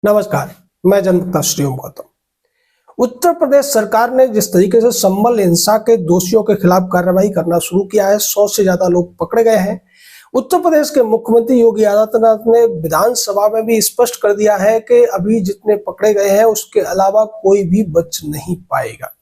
नमस्कार, मैं जनता श्री ओम गौतम। उत्तर प्रदेश सरकार ने जिस तरीके से संभल हिंसा के दोषियों के खिलाफ कार्रवाई करना शुरू किया है, 100 से ज्यादा लोग पकड़े गए हैं। उत्तर प्रदेश के मुख्यमंत्री योगी आदित्यनाथ ने विधानसभा में भी स्पष्ट कर दिया है कि अभी जितने पकड़े गए हैं उसके अलावा कोई भी बच नहीं पाएगा।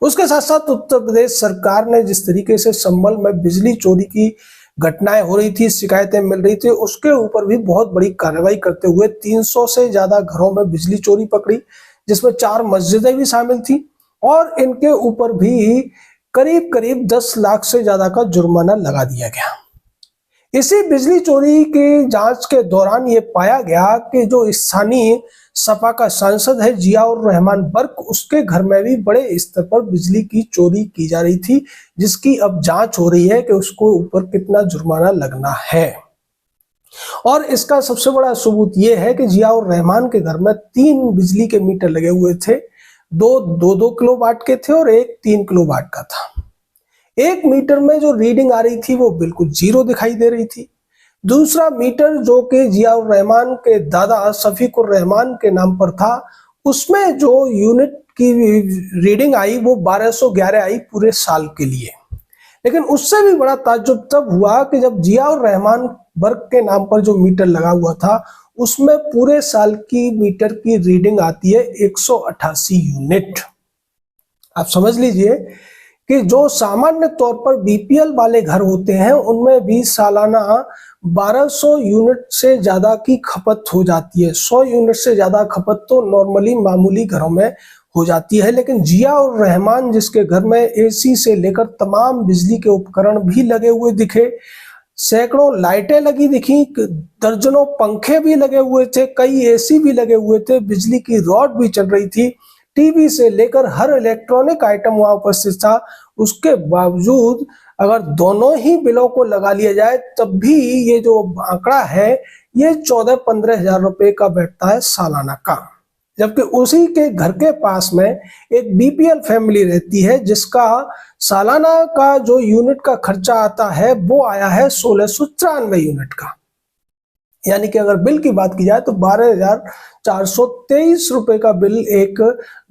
उसके साथ साथ उत्तर प्रदेश सरकार ने जिस तरीके से संभल में बिजली चोरी की घटनाएं हो रही थी, शिकायतें मिल रही थी, उसके ऊपर भी बहुत बड़ी कार्रवाई करते हुए 300 से ज्यादा घरों में बिजली चोरी पकड़ी, जिसमें 4 मस्जिदें भी शामिल थी और इनके ऊपर भी करीब करीब 10 लाख से ज्यादा का जुर्माना लगा दिया गया। इसी बिजली चोरी की जांच के दौरान ये पाया गया कि जो स्थानीय सपा का सांसद है जियाउर रहमान बर्क, उसके घर में भी बड़े स्तर पर बिजली की चोरी की जा रही थी, जिसकी अब जांच हो रही है कि उसको ऊपर कितना जुर्माना लगना है। और इसका सबसे बड़ा सबूत यह है कि जियाउर रहमान के घर में 3 बिजली के मीटर लगे हुए थे। 2 किलोवाट के थे और एक 3 किलोवाट का था। एक मीटर में जो रीडिंग आ रही थी वो बिल्कुल जीरो दिखाई दे रही थी। दूसरा मीटर जो कि जियाउर रहमान के दादा शफीकुर रहमान के नाम पर था, उसमें जो यूनिट की रीडिंग आई वो 1211 आई पूरे साल के लिए। लेकिन उससे भी बड़ा ताज्जुब तब हुआ कि जब जियाउर रहमान बर्क के नाम पर जो मीटर लगा हुआ था उसमें पूरे साल की मीटर की रीडिंग आती है 188 यूनिट। आप समझ लीजिए कि जो सामान्य तौर पर बीपीएल वाले घर होते हैं उनमें भी सालाना 1200 यूनिट से ज्यादा की खपत हो जाती है। 100 यूनिट से ज्यादा खपत तो नॉर्मली मामूली घरों में हो जाती है, लेकिन जियाउर रहमान जिसके घर में एसी से लेकर तमाम बिजली के उपकरण भी लगे हुए दिखे, सैकड़ों लाइटें लगी दिखी, दर्जनों पंखे भी लगे हुए थे, कई एसी भी लगे हुए थे, बिजली की रॉड भी चल रही थी, टीवी से लेकर हर इलेक्ट्रॉनिक आइटम वहां उपस्थित था। उसके बावजूद अगर दोनों ही बिलों को लगा लिया जाए तब भी ये जो आंकड़ा है ये 14-15 हजार रुपए का बैठता है सालाना का। जबकि उसी के घर के पास में एक बीपीएल फैमिली रहती है जिसका सालाना का जो यूनिट का खर्चा आता है वो आया है 1694 यूनिट का। यानी कि अगर बिल की बात की जाए तो 12,423 रुपए का बिल एक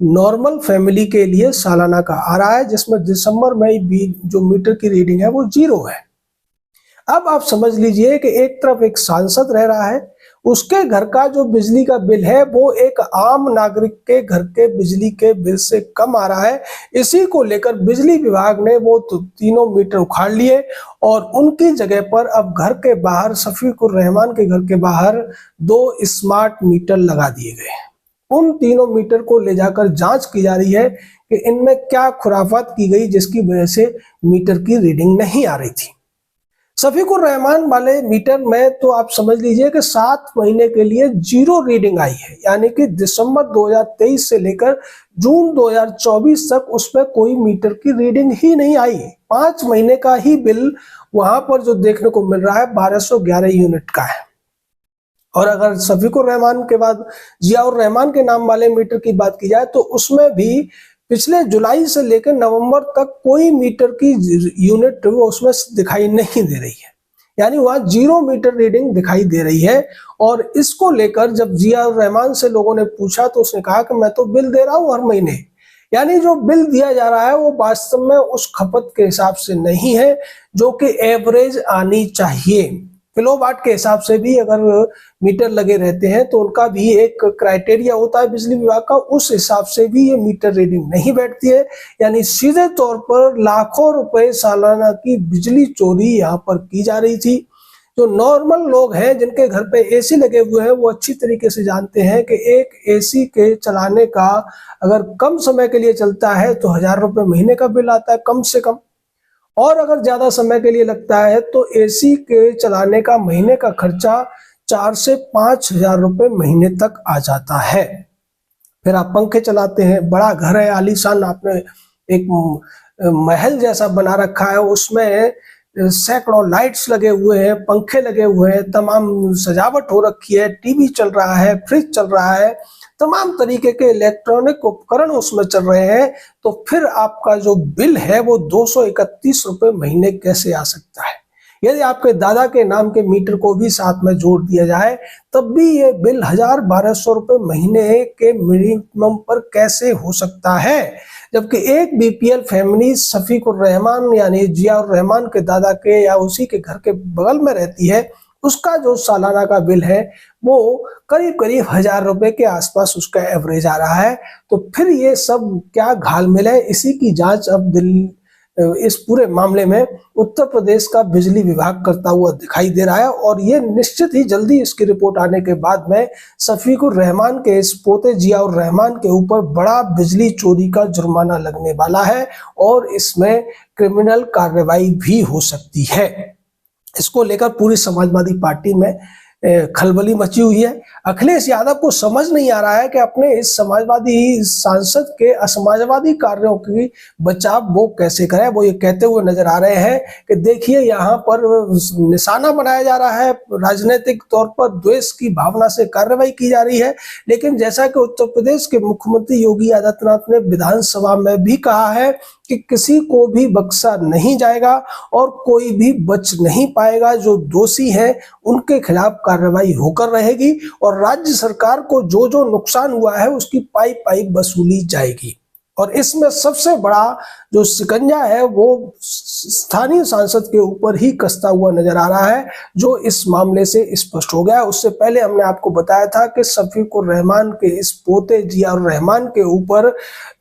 नॉर्मल फैमिली के लिए सालाना का आ रहा है, जिसमें दिसंबर में भी जो मीटर की रीडिंग है वो जीरो है। अब आप समझ लीजिए कि एक तरफ एक सांसद रह रहा है, उसके घर का जो बिजली का बिल है वो एक आम नागरिक के घर के बिजली के बिल से कम आ रहा है। इसी को लेकर बिजली विभाग ने वो तीनों मीटर उखाड़ लिए और उनकी जगह पर अब घर के बाहर शफीकुर रहमान के घर के बाहर 2 स्मार्ट मीटर लगा दिए गए। उन तीनों मीटर को ले जाकर जांच की जा रही है कि इनमें क्या खुराफात की गई जिसकी वजह से मीटर की रीडिंग नहीं आ रही थी। शफीकुर रहमान वाले मीटर में तो आप समझ लीजिए कि 7 महीने के लिए जीरो रीडिंग आई है, यानी कि दिसंबर 2023 से लेकर जून 2024 तक उसमें कोई मीटर की रीडिंग ही नहीं आई। 5 महीने का ही बिल वहां पर जो देखने को मिल रहा है 1211 यूनिट का है। और अगर शफीकुर रहमान के बाद जियाउर रहमान के नाम वाले मीटर की बात की जाए तो उसमें भी पिछले जुलाई से लेकर नवंबर तक कोई मीटर की यूनिट वो उसमें दिखाई नहीं दे रही है, यानी वहां जीरो मीटर रीडिंग दिखाई दे रही है। और इसको लेकर जब जियाउर रहमान से लोगों ने पूछा तो उसने कहा कि मैं तो बिल दे रहा हूं हर महीने, यानी जो बिल दिया जा रहा है वो वास्तव में उस खपत के हिसाब से नहीं है जो कि एवरेज आनी चाहिए। किलोवाट के हिसाब से भी अगर मीटर लगे रहते हैं तो उनका भी एक क्राइटेरिया होता है बिजली विभाग का, उस हिसाब से भी ये मीटर रीडिंग नहीं बैठती है। यानी सीधे तौर पर लाखों रुपए सालाना की बिजली चोरी यहाँ पर की जा रही थी। जो नॉर्मल लोग हैं जिनके घर पे एसी लगे हुए हैं वो अच्छी तरीके से जानते हैं कि एक एसी के चलाने का अगर कम समय के लिए चलता है तो 1000 रुपए महीने का बिल आता है कम से कम, और अगर ज्यादा समय के लिए लगता है तो एसी के चलाने का महीने का खर्चा 4 से 5 हजार रुपए महीने तक आ जाता है। फिर आप पंखे चलाते हैं, बड़ा घर है आलीशान, आपने एक महल जैसा बना रखा है, उसमें सैकड़ों लाइट्स लगे हुए हैं, पंखे लगे हुए हैं, तमाम सजावट हो रखी है, टीवी चल रहा है, फ्रिज चल रहा है, तमाम तरीके के इलेक्ट्रॉनिक उपकरण उसमें चल रहे हैं, तो फिर आपका जो बिल है वो 231 रुपए महीने कैसे आ सकता है? यदि आपके दादा के नाम के मीटर को भी साथ में जोड़ दिया जाए तब भी ये बिल 1,000-1,200 रुपए महीने के मिनिमम पर कैसे हो सकता है, जबकि एक बीपीएल फैमिली शफीकुर रहमान यानी जियाउर रहमान के दादा के या उसी के घर के बगल में रहती है, उसका जो सालाना का बिल है वो करीब करीब 1,000 रुपए के आसपास उसका एवरेज आ रहा है। तो फिर ये सब क्या घालमेल है, इसी की जांच अब दिल्ली इस पूरे मामले में उत्तर प्रदेश का बिजली विभाग करता हुआ दिखाई दे रहा है और ये निश्चित ही जल्दी इसकी रिपोर्ट आने के बाद में शफीकुर रहमान के इस पोते जियाउर रहमान के ऊपर बड़ा बिजली चोरी का जुर्माना लगने वाला है और इसमें क्रिमिनल कार्रवाई भी हो सकती है। इसको लेकर पूरी समाजवादी पार्टी में खलबली मची हुई है। अखिलेश यादव को समझ नहीं आ रहा है कि अपने इस समाजवादी सांसद के असमाजवादी कार्यों की बचाव वो कैसे करें। वो ये कहते हुए नजर आ रहे हैं कि देखिए यहाँ पर निशाना बनाया जा रहा है, राजनीतिक तौर पर द्वेष की भावना से कार्रवाई की जा रही है। लेकिन जैसा कि उत्तर प्रदेश के मुख्यमंत्री योगी आदित्यनाथ ने विधानसभा में भी कहा है कि किसी को भी बख्शा नहीं जाएगा और कोई भी बच नहीं पाएगा, जो दोषी है उनके खिलाफ कार्रवाई होकर रहेगी और राज्य सरकार को जो जो नुकसान हुआ है उसकी पाई पाई वसूली जाएगी। और इसमें सबसे बड़ा जो शिकंजा है वो स्थानीय सांसद के ऊपर ही कसता हुआ नजर आ रहा है, जो इस मामले से स्पष्ट हो गया। उससे पहले हमने आपको बताया था कि शफीकुर रहमान के इस पोते जियाउर रहमान के ऊपर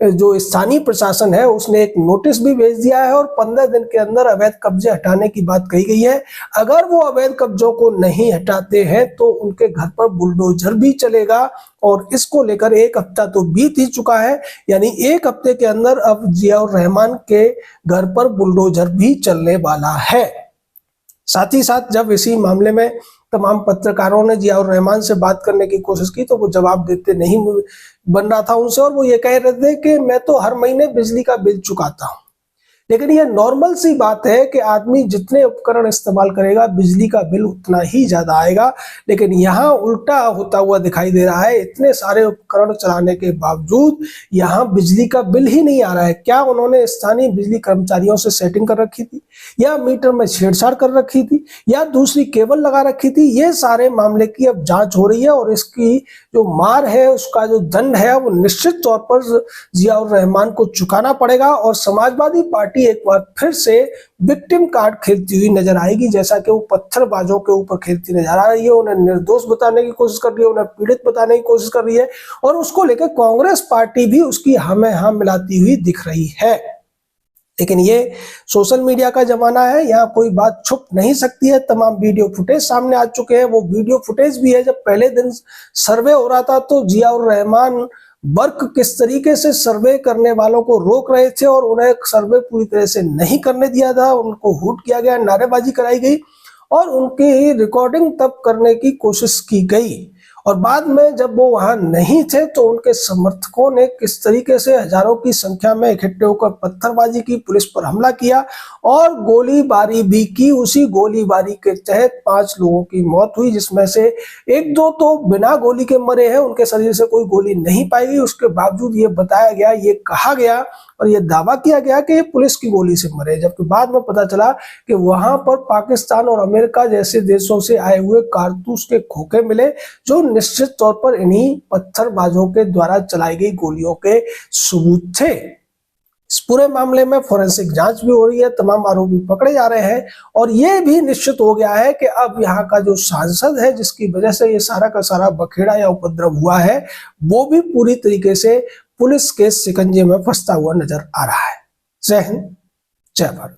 जो स्थानीय प्रशासन है उसने एक नोटिस भी भेज दिया है और 15 दिन के अंदर अवैध कब्जे हटाने की बात कही गई है। अगर वो अवैध कब्जों को नहीं हटाते हैं तो उनके घर पर बुलडोजर भी चलेगा और इसको लेकर एक हफ्ता तो बीत ही चुका है, यानी एक हफ्ते के अंदर अब जियाउर रहमान के घर पर बुलडोजर भी चलने वाला है। साथ ही साथ जब इसी मामले में तमाम पत्रकारों ने जियाउर रहमान से बात करने की कोशिश की तो वो जवाब देते नहीं बन रहा था उनसे और वो ये कह रहे थे कि मैं तो हर महीने बिजली का बिल चुकाता हूं। लेकिन ये नॉर्मल सी बात है कि आदमी जितने उपकरण इस्तेमाल करेगा बिजली का बिल उतना ही ज्यादा आएगा, लेकिन यहाँ उल्टा होता हुआ दिखाई दे रहा है। इतने सारे उपकरण चलाने के बावजूद यहाँ बिजली का बिल ही नहीं आ रहा है। क्या उन्होंने स्थानीय बिजली कर्मचारियों से सेटिंग कर रखी थी या मीटर में छेड़छाड़ कर रखी थी या दूसरी केबल लगा रखी थी? ये सारे मामले की अब जांच हो रही है और इसकी जो मार है, उसका जो दंड है वो निश्चित तौर पर जियाउर रहमान को चुकाना पड़ेगा और समाजवादी पार्टी एक बार फिर से विक्टिम कार्ड खेलती हुई नजर आएगी, जैसा कि वो पत्थरबाजों के ऊपर खेलती नजर आ रही है। उन्हें निर्दोष बताने की कोशिश कर रही है, उन्हें पीड़ित बताने की कोशिश कर रही है और उसको लेकर कांग्रेस पार्टी भी उसकी हाँ में हाँ मिलाती हुई दिख रही है। लेकिन ये सोशल मीडिया का जमाना है, यहाँ कोई बात छुप नहीं सकती है। तमाम वीडियो फुटेज सामने आ चुके हैं। वो वीडियो फुटेज भी है जब पहले दिन सर्वे हो रहा था तो जियाउर रहमान वर्क किस तरीके से सर्वे करने वालों को रोक रहे थे और उन्हें सर्वे पूरी तरह से नहीं करने दिया था। उनको हूट किया गया, नारेबाजी कराई गई और उनकी रिकॉर्डिंग तब करने की कोशिश की गई और बाद में जब वो वहां नहीं थे तो उनके समर्थकों ने किस तरीके से हजारों की संख्या में इकट्ठे होकर पत्थरबाजी की, पुलिस पर हमला किया और गोलीबारी भी की। उसी गोलीबारी के तहत 5 लोगों की मौत हुई, जिसमें से 1-2 तो बिना गोली के मरे हैं, उनके शरीर से कोई गोली नहीं पाई गई। उसके बावजूद ये बताया गया, ये कहा गया और ये दावा किया गया कि ये पुलिस की गोली से मरे, जबकि बाद में पता चला कि वहां पर पाकिस्तान और अमेरिका जैसे देशों से आए हुए कारतूस के खोखे मिले, जो निश्चित तौर पर इन्हीं पत्थरबाजों के द्वारा चलाई गई गोलियों के सबूत थे। इस पूरे मामले में फोरेंसिक जांच भी हो रही है, तमाम आरोपी पकड़े जा रहे हैं और ये भी निश्चित हो गया है कि अब यहाँ का जो सांसद है जिसकी वजह से ये सारा का सारा बखेड़ा या उपद्रव हुआ है, वो भी पूरी तरीके से पुलिस के शिकंजे में फंसता हुआ नजर आ रहा है। जय हिंद, जय भारत।